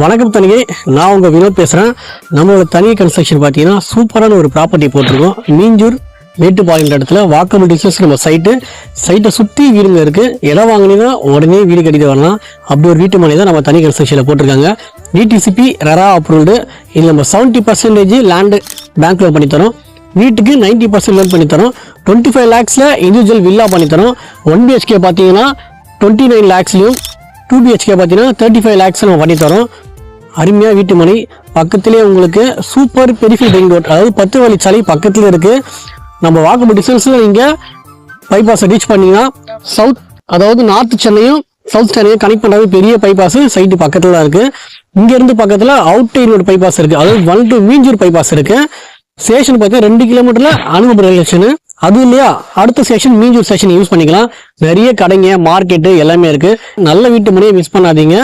வணக்கம் தனிகை, நான் உங்கள் வினோத் பேசுகிறேன். நம்மளோட தனிகை கன்ஸ்ட்ரக்ஷன் பார்த்தீங்கன்னா சூப்பரான ஒரு ப்ராப்பர்ட்டி போட்டிருக்கோம். மீஞ்சூர் மேட்டுப்பாளையம் இடத்துல வாக்கபிள் டிஸ்டன்ஸ் நம்ம சைட்டை சுற்றி வீடுங்க இருக்குது. இடம் வாங்கினீங்கன்னா உடனே வீடு கட்டிட்டு வரலாம். அப்படி ஒரு வீட்டு மனை தான் நம்ம தனி கன்ஸ்ட்ரக்ஷனில் போட்டிருக்காங்க. DTCP RERA approved. இதில் நம்ம 70% லேண்டு பேங்க் லோன் பண்ணித்தரோம். வீட்டுக்கு 90% லோன் பண்ணித்தரோம். 25 lakhsல இண்டிவிஜுவல் வில்லா பண்ணித்தரோம். 1 BHK பார்த்தீங்கன்னா 29 lakhsலையும் 2 BHK பார்த்தீங்கன்னா 35 lakhs நம்ம பண்ணித்தரோம். அருமையாக வீட்டு மனை பக்கத்துலேயே உங்களுக்கு சூப்பர் பெரிஃபெரல் ரிங் ரோட், அதாவது 10 வழிச்சாலை பக்கத்தில் இருக்குது. நம்ம வாக்கபிள் டிஸ்டன்ஸில் நீங்கள் பைபாஸை ரீச் பண்ணிங்கன்னா அதாவது நார்த் சென்னையும் சவுத் சென்னையும் கனெக்ட் பண்ணுறது பெரிய பைபாஸ் சைட்டு பக்கத்தில் தான் இருக்குது. இங்கேருந்து பக்கத்தில் அவுட் ஒரு பைபாஸ் இருக்குது, அதாவது 1 to மீஞ்சூர் பைபாஸ் இருக்குது. ஸ்டேஷன் பார்த்தீங்கன்னா 2 கிலோமீட்டரில் அனுமபுரம் ரயில்வே ஸ்டேஷனு. அது இல்லையா, அடுத்த ஸ்டேஷன் மீஞ்சூர் ஸ்டேஷன் யூஸ் பண்ணிக்கலாம். நிறைய கடைங்க மார்க்கெட்டு எல்லாமே இருக்குது. நல்ல வீட்டு மனையை மிஸ் பண்ணாதீங்க.